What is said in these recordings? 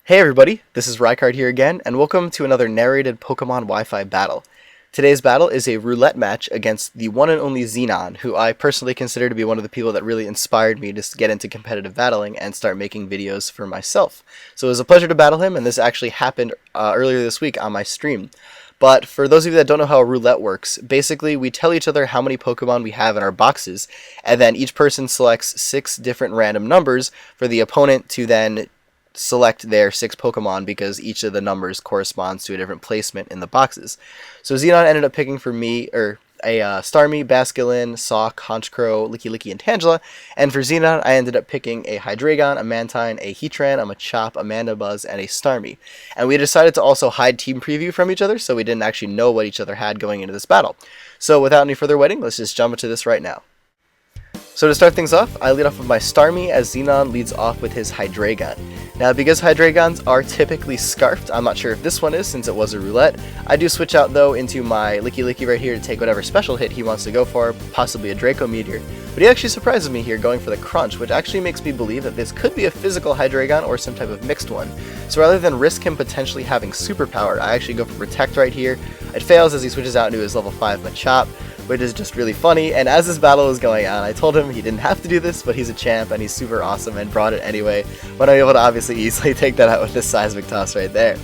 Hey everybody, this is Rykard here again, and welcome to another narrated Pokemon Wi-Fi battle. Today's battle is a roulette match against the one and only Xenon, who I personally consider to be one of the people that really inspired me to get into competitive battling and start making videos for myself. So it was a pleasure to battle him, and this actually happened earlier this week on my stream. But for those of you that don't know how a roulette works, basically we tell each other how many Pokemon we have in our boxes, and then each person selects 6 different random numbers for the opponent to then select their 6 Pokemon, because each of the numbers corresponds to a different placement in the boxes. So Xenon ended up picking for me, a Starmie, Basculin, Sock, Honchkrow, Licky, and Tangela, and for Xenon I ended up picking a Hydreigon, a Mantine, a Heatran, a Machop, a Mandibuzz, and a Starmie. And we decided to also hide team preview from each other, so we didn't actually know what each other had going into this battle. So without any further waiting, let's just jump into this right now. So to start things off, I lead off with my Starmie as Xenon leads off with his Hydreigon. Now, because Hydreigons are typically scarfed, I'm not sure if this one is since it was a roulette. I do switch out though into my Licky right here to take whatever special hit he wants to go for, possibly a Draco Meteor. But he actually surprises me here going for the Crunch, which actually makes me believe that this could be a physical Hydreigon or some type of mixed one. So rather than risk him potentially having superpower, I actually go for Protect right here. It fails as he switches out into his level 5 Machop, which is just really funny. And as this battle was going on, I told him he didn't have to do this, but he's a champ and he's super awesome and brought it anyway, but I'm able to obviously easily take that out with this Seismic Toss right there.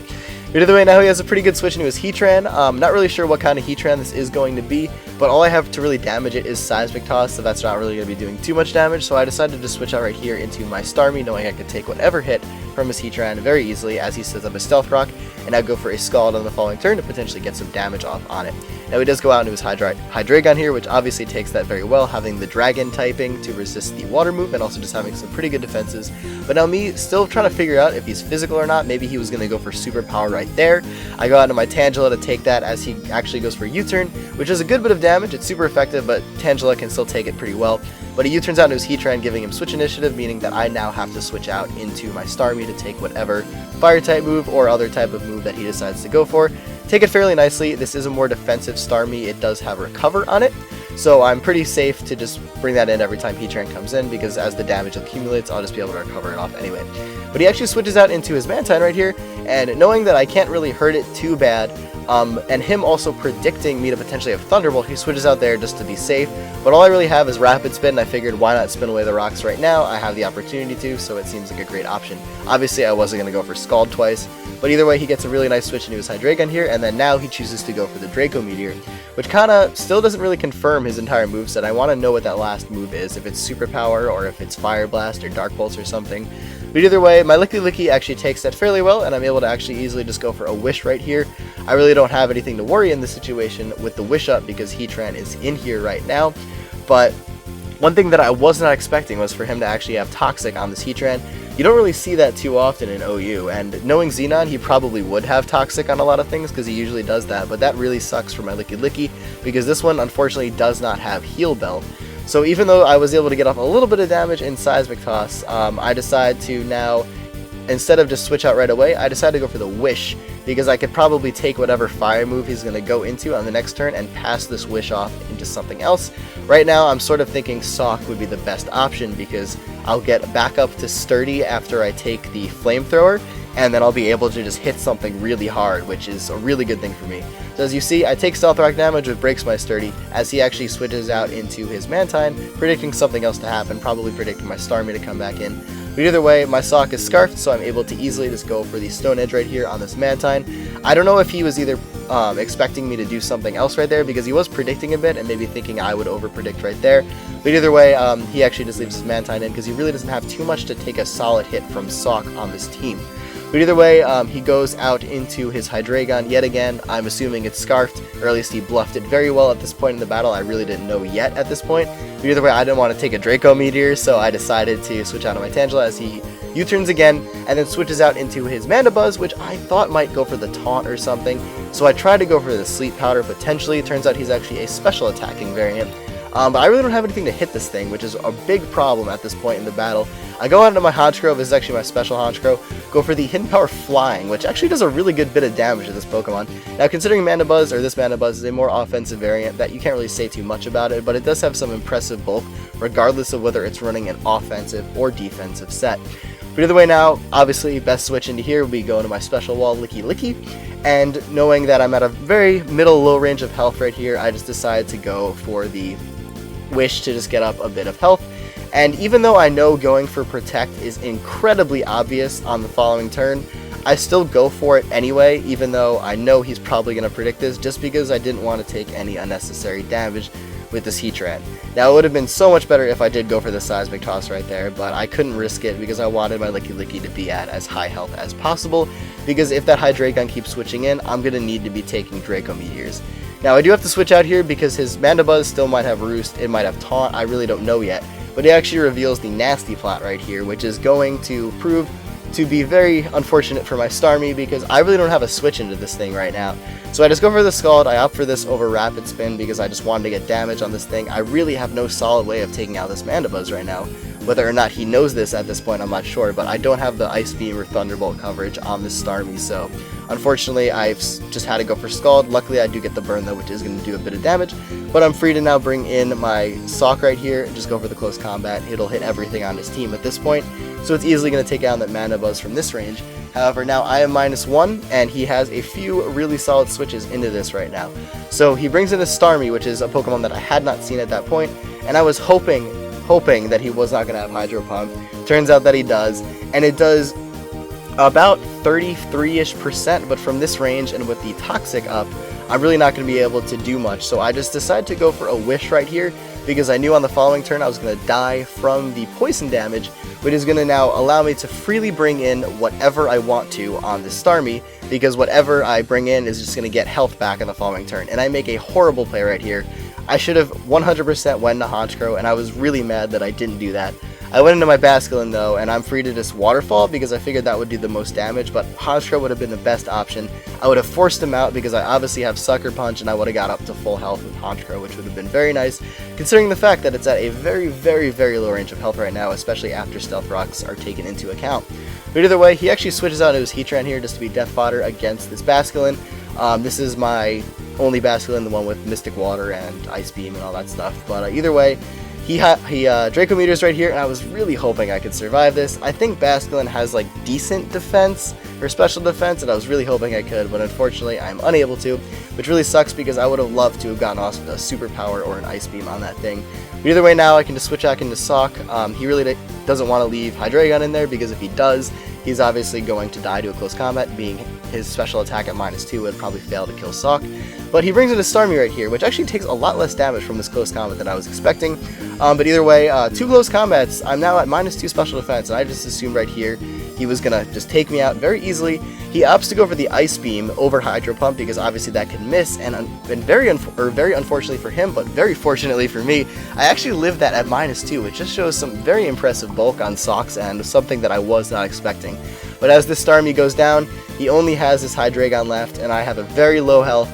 But either way, now he has a pretty good switch into his Heatran. Not really sure what kind of Heatran this is going to be, but all I have to really damage it is Seismic Toss, so that's not really going to be doing too much damage, so I decided to switch out right here into my Starmie, knowing I could take whatever hit from his Heatran very easily as he sets up his Stealth Rock, and I go for a Scald on the following turn to potentially get some damage off on it. Now he does go out into his Hydreigon here, which obviously takes that very well, having the Dragon typing to resist the Water move, and also just having some pretty good defenses. But now me still trying to figure out if he's physical or not. Maybe he was going to go for Superpower right there. I go out into my Tangela to take that as he actually goes for U-turn, which is a good bit of damage. It's super effective, but Tangela can still take it pretty well. But he U-turns out into his Heatran, giving him Switch Initiative, meaning that I now have to switch out into my Starmie to take whatever Fire-type move or other type of move that he decides to go for. Take it fairly nicely. This is a more defensive Starmie. It does have Recover on it, so I'm pretty safe to just bring that in every time Heatran comes in, because as the damage accumulates, I'll just be able to recover it off anyway. But he actually switches out into his Mantine right here, and knowing that I can't really hurt it too bad, and him also predicting me to potentially have Thunderbolt, he switches out there just to be safe. But all I really have is Rapid Spin, and I figured why not spin away the rocks right now? I have the opportunity to, so it seems like a great option. Obviously, I wasn't going to go for Scald twice, but either way, he gets a really nice switch into his Hydreigon here, and then now he chooses to go for the Draco Meteor, which kinda still doesn't really confirm his entire moveset. I want to know what that last move is, if it's Superpower, or if it's Fire Blast, or Dark Pulse, or something. But either way, my Licky actually takes that fairly well, and I'm able to actually easily just go for a Wish right here. I really don't have anything to worry in this situation with the Wish up, because Heatran is in here right now. But one thing that I was not expecting was for him to actually have Toxic on this Heatran. You don't really see that too often in OU, and knowing Xenon, he probably would have Toxic on a lot of things, because he usually does that, but that really sucks for my Licky, because this one unfortunately does not have Heal Bell. So even though I was able to get off a little bit of damage in Seismic Toss, I decide to now, instead of just switch out right away, I decided to go for the Wish, because I could probably take whatever fire move he's going to go into on the next turn and pass this Wish off into something else. Right now, I'm sort of thinking Sock would be the best option, because I'll get back up to Sturdy after I take the Flamethrower, and then I'll be able to just hit something really hard, which is a really good thing for me. So as you see, I take Stealth Rock damage, which breaks my Sturdy, as he actually switches out into his Mantine, predicting something else to happen, probably predicting my Starmie to come back in. But either way, my Sock is Scarfed, so I'm able to easily just go for the Stone Edge right here on this Mantine. I don't know if he was either expecting me to do something else right there, because he was predicting a bit and maybe thinking I would over-predict right there. But either way, he actually just leaves his Mantine in, because he really doesn't have too much to take a solid hit from Sock on this team. But either way, he goes out into his Hydreigon yet again. I'm assuming it's Scarfed, or at least he bluffed it very well at this point in the battle. I really didn't know yet at this point. But either way, I didn't want to take a Draco Meteor, so I decided to switch out of my Tangela as he U-turns again, and then switches out into his Mandibuzz, which I thought might go for the Taunt or something. So I tried to go for the Sleep Powder potentially. It turns out he's actually a special attacking variant. But I really don't have anything to hit this thing, which is a big problem at this point in the battle. I go out into my Honchkrow, this is actually my special Honchkrow, go for the Hidden Power Flying, which actually does a really good bit of damage to this Pokemon. Now considering Mandibuzz, or this Mandibuzz, is a more offensive variant, that you can't really say too much about it, but it does have some impressive bulk, regardless of whether it's running an offensive or defensive set. But either way now, obviously, best switch into here will be going to my special wall, Licky Licky. And knowing that I'm at a very middle-low range of health right here, I just decided to go for the wish to just get up a bit of health. And even though I know going for Protect is incredibly obvious on the following turn, I still go for it anyway, even though I know he's probably going to predict this, just because I didn't want to take any unnecessary damage with this Heatran. Now, it would have been so much better if I did go for the Seismic Toss right there, but I couldn't risk it because I wanted my Licky Licky to be at as high health as possible, because if that Hydreigon keeps switching in, I'm going to need to be taking Draco Meteors. Now, I do have to switch out here because his Mandibuzz still might have Roost, it might have Taunt, I really don't know yet, but it actually reveals the Nasty Plot right here, which is going to prove to be very unfortunate for my Starmie because I really don't have a switch into this thing right now. So I just go for the Scald, I opt for this over Rapid Spin because I just wanted to get damage on this thing. I really have no solid way of taking out this Mandibuzz right now. Whether or not he knows this at this point, I'm not sure, but I don't have the Ice Beam or Thunderbolt coverage on this Starmie, so unfortunately I've just had to go for Scald. Luckily I do get the burn though, which is going to do a bit of damage, but I'm free to now bring in my Sock right here and just go for the close combat. It'll hit everything on his team at this point, so it's easily going to take down that Mandibuzz from this range. However, now I am -1, and he has a few really solid switches into this right now. So he brings in a Starmie, which is a Pokemon that I had not seen at that point, and I was hoping that he was not going to have Hydro Pump. Turns out that he does, and it does about 33-ish%, but from this range and with the Toxic up, I'm really not going to be able to do much. So I just decided to go for a Wish right here, because I knew on the following turn I was going to die from the poison damage, which is going to now allow me to freely bring in whatever I want to on this Starmie, because whatever I bring in is just going to get health back in the following turn, and I make a horrible play right here. I should have 100% went into Honchkrow, and I was really mad that I didn't do that. I went into my Basculin though, and I'm free to just Waterfall because I figured that would do the most damage, but Honchkrow would have been the best option. I would have forced him out because I obviously have Sucker Punch, and I would have got up to full health with Honchkrow, which would have been very nice, considering the fact that it's at a very, very, very low range of health right now, especially after Stealth Rocks are taken into account. But either way, he actually switches out his Heatran here just to be Death Fodder against this Basculin. This is my only Basculin, the one with Mystic Water and Ice Beam and all that stuff, but either way, he Draco Meteors right here, and I was really hoping I could survive this. I think Basculin has like decent defense or special defense, and I was really hoping I could, but unfortunately I'm unable to, which really sucks because I would have loved to have gotten a Superpower or an Ice Beam on that thing. But either way now I can just switch back into Sock. He really doesn't want to leave Hydreigon in there because if he does, he's obviously going to die to a close combat, being his special attack at -2 would probably fail to kill Sock. But he brings in a Starmie right here, which actually takes a lot less damage from this close combat than I was expecting. But either way, 2 close combats, I'm now at -2 special defense, and I just assumed right here he was going to just take me out very easily. He opts to go for the Ice Beam over Hydro Pump because obviously that can miss, and very unfortunately for him, but very fortunately for me, I actually lived that at -2, which just shows some very impressive bulk on Sock's end, something that I was not expecting. But as this Starmie goes down, he only has his Hydreigon left, and I have a very low health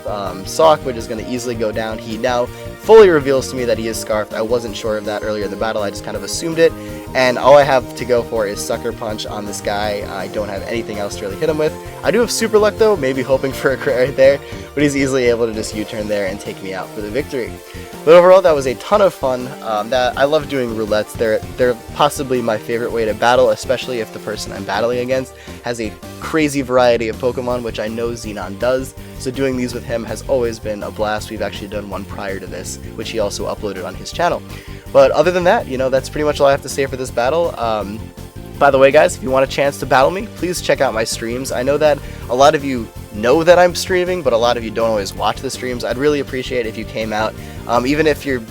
Sock, which is going to easily go down. He now fully reveals to me that he is Scarfed. I wasn't sure of that earlier in the battle, I just kind of assumed it, and all I have to go for is Sucker Punch on this guy. I don't have anything else to really hit him with. I do have Super Luck though, maybe hoping for a crit right there, but he's easily able to just U-turn there and take me out for the victory. But overall, that was a ton of fun. I love doing roulettes. They're possibly my favorite way to battle, especially if the person I'm battling against has a crazy variety of Pokemon, which I know Xenon does. So doing these with him has always been a blast. We've actually done one prior to this, which he also uploaded on his channel. But other than that, that's pretty much all I have to say for this battle. By the way, guys, if you want a chance to battle me, please check out my streams. I know that a lot of you know that I'm streaming, but a lot of you don't always watch the streams. I'd really appreciate it if you came out. Even if you're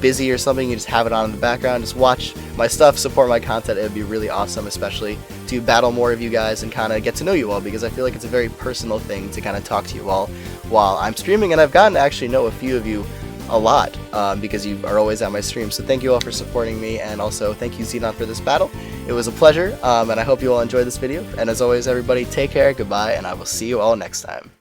busy or something, you just have it on in the background, just watch my stuff, support my content. It would be really awesome, especially to battle more of you guys and kind of get to know you all, because I feel like it's a very personal thing to kind of talk to you all while I'm streaming, and I've gotten to actually know a few of you a lot because you are always at my streams. So thank you all for supporting me, and also thank you, Xenon, for this battle. It was a pleasure, and I hope you all enjoyed this video. And as always, everybody, take care, goodbye, and I will see you all next time.